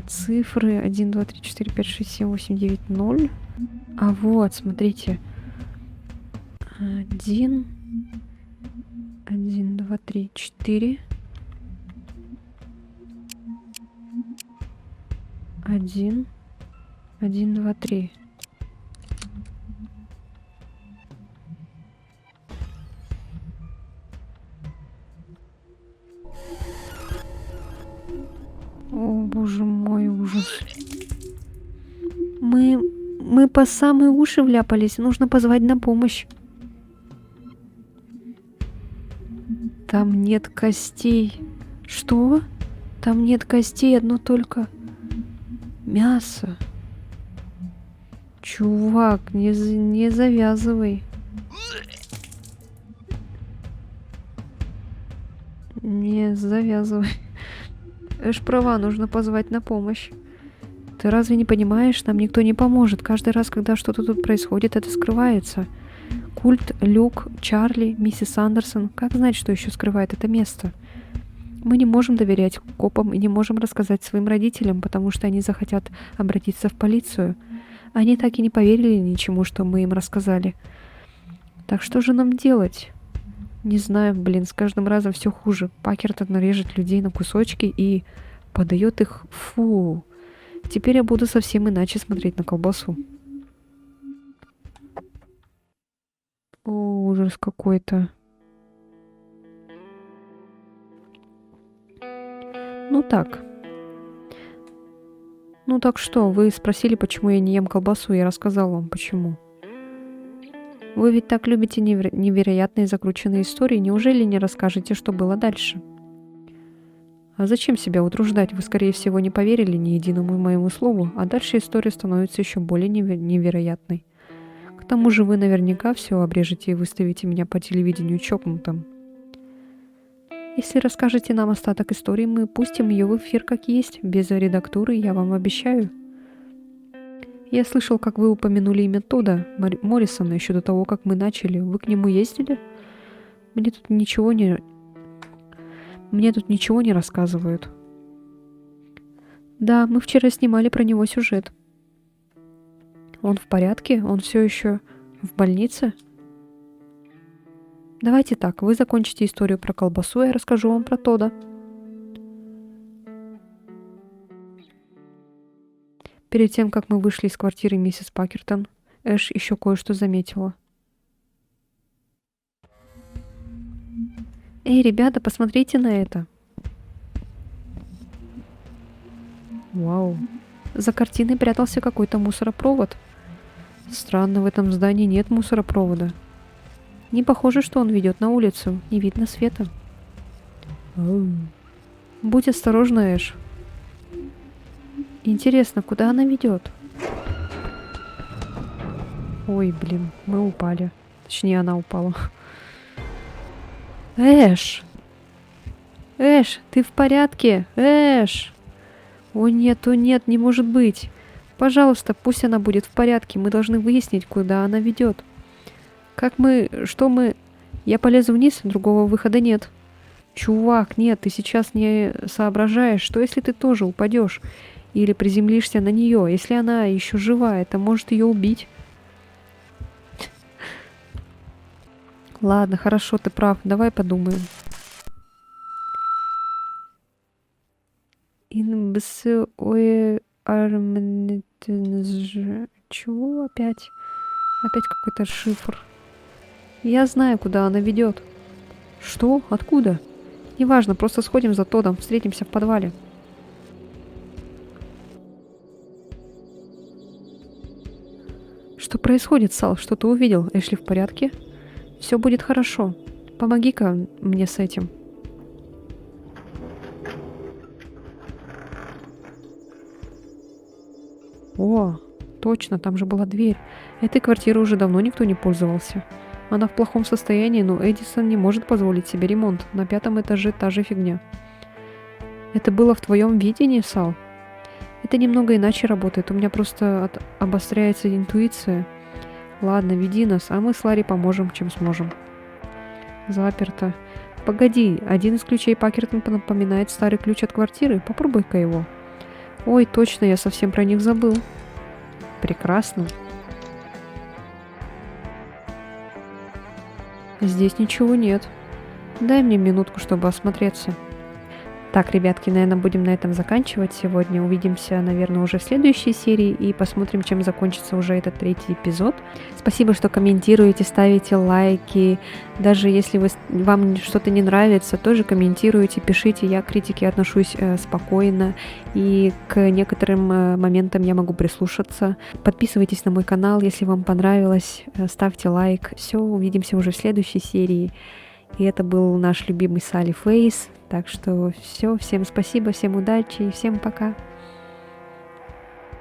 цифры. 1, 2, 3, 4, 5, 6, 7, 8, 9, 0. А вот, смотрите. 1, 1, 2, 3, 4. 1, 1, 2, 3. О, боже мой, ужас. Мы по самые уши вляпались. Нужно позвать на помощь. Там нет костей. Что? Там нет костей, одно только мясо. Чувак, не завязывай. Не завязывай. Эш права, нужно позвать на помощь. Ты разве не понимаешь? Нам никто не поможет. Каждый раз, когда что-то тут происходит, это скрывается. Культ, Люк, Чарли, миссис Андерсон. Как знать, что еще скрывает это место? Мы не можем доверять копам и не можем рассказать своим родителям, потому что они захотят обратиться в полицию. Они так и не поверили ничему, что мы им рассказали. Так что же нам делать? Не знаю, блин, с каждым разом все хуже. Пакертон режет людей на кусочки и подает их... Фу. Теперь я буду совсем иначе смотреть на колбасу. О, ужас какой-то. Ну так. Ну так что, вы спросили, почему я не ем колбасу, я рассказал вам, почему. Вы ведь так любите невероятные закрученные истории, неужели не расскажете, что было дальше? А зачем себя утруждать? Вы, скорее всего, не поверили ни единому моему слову, а дальше история становится еще более невероятной. К тому же вы наверняка все обрежете и выставите меня по телевидению чокнутым. Если расскажете нам остаток истории, мы пустим ее в эфир как есть, без редактуры, я вам обещаю. Я слышал, как вы упомянули имя Тодда Моррисона еще до того, как мы начали. Вы к нему ездили? Мне тут ничего не рассказывают. Да, мы вчера снимали про него сюжет. Он в порядке? Он все еще в больнице? Давайте так, вы закончите историю про колбасу, я расскажу вам про Тодда. Перед тем, как мы вышли из квартиры миссис Пакертон, Эш еще кое-что заметила. Эй, ребята, посмотрите на это. Вау. За картиной прятался какой-то мусоропровод. Странно, в этом здании нет мусоропровода. Не похоже, что он ведет на улицу. Не видно света. Будь осторожна, Эш. Интересно, куда она ведет? Ой, блин, мы упали. Точнее, она упала. Эш! Эш, ты в порядке? Эш! О нет, не может быть. Пожалуйста, пусть она будет в порядке. Мы должны выяснить, куда она ведет. Я полезу вниз, другого выхода нет. Чувак, нет, ты сейчас не соображаешь. Что если ты тоже упадешь? Или приземлишься на нее? Если она еще жива, это может ее убить. Ладно, хорошо, ты прав. Давай подумаем. Чего опять? Опять какой-то шифр. Я знаю, куда она ведет. Что? Откуда? Неважно, просто сходим за Тоддом, встретимся в подвале. Что происходит, Сал? Что ты увидел? Эшли в порядке? Все будет хорошо. Помоги-ка мне с этим. О, точно, там же была дверь. Этой квартирой уже давно никто не пользовался. Она в плохом состоянии, но Эдисон не может позволить себе ремонт. На 5-м этаже та же фигня. Это было в твоем видении, Сал? Это немного иначе работает. У меня просто обостряется интуиция. Ладно, веди нас, а мы с Ларри поможем, чем сможем. Заперто. Погоди, один из ключей Пакертон напоминает старый ключ от квартиры. Попробуй-ка его. Ой, точно, я совсем про них забыл. Прекрасно. Здесь ничего нет. Дай мне минутку, чтобы осмотреться. Так, ребятки, наверное, будем на этом заканчивать сегодня. Увидимся, наверное, уже в следующей серии и посмотрим, чем закончится уже этот 3-й эпизод. Спасибо, что комментируете, ставите лайки. Даже если вам что-то не нравится, тоже комментируйте, пишите. Я к критике отношусь спокойно и к некоторым моментам я могу прислушаться. Подписывайтесь на мой канал, если вам понравилось. Ставьте лайк. Все, увидимся уже в следующей серии. И это был наш любимый Салли Фейс. Так что все, всем спасибо, всем удачи и всем пока.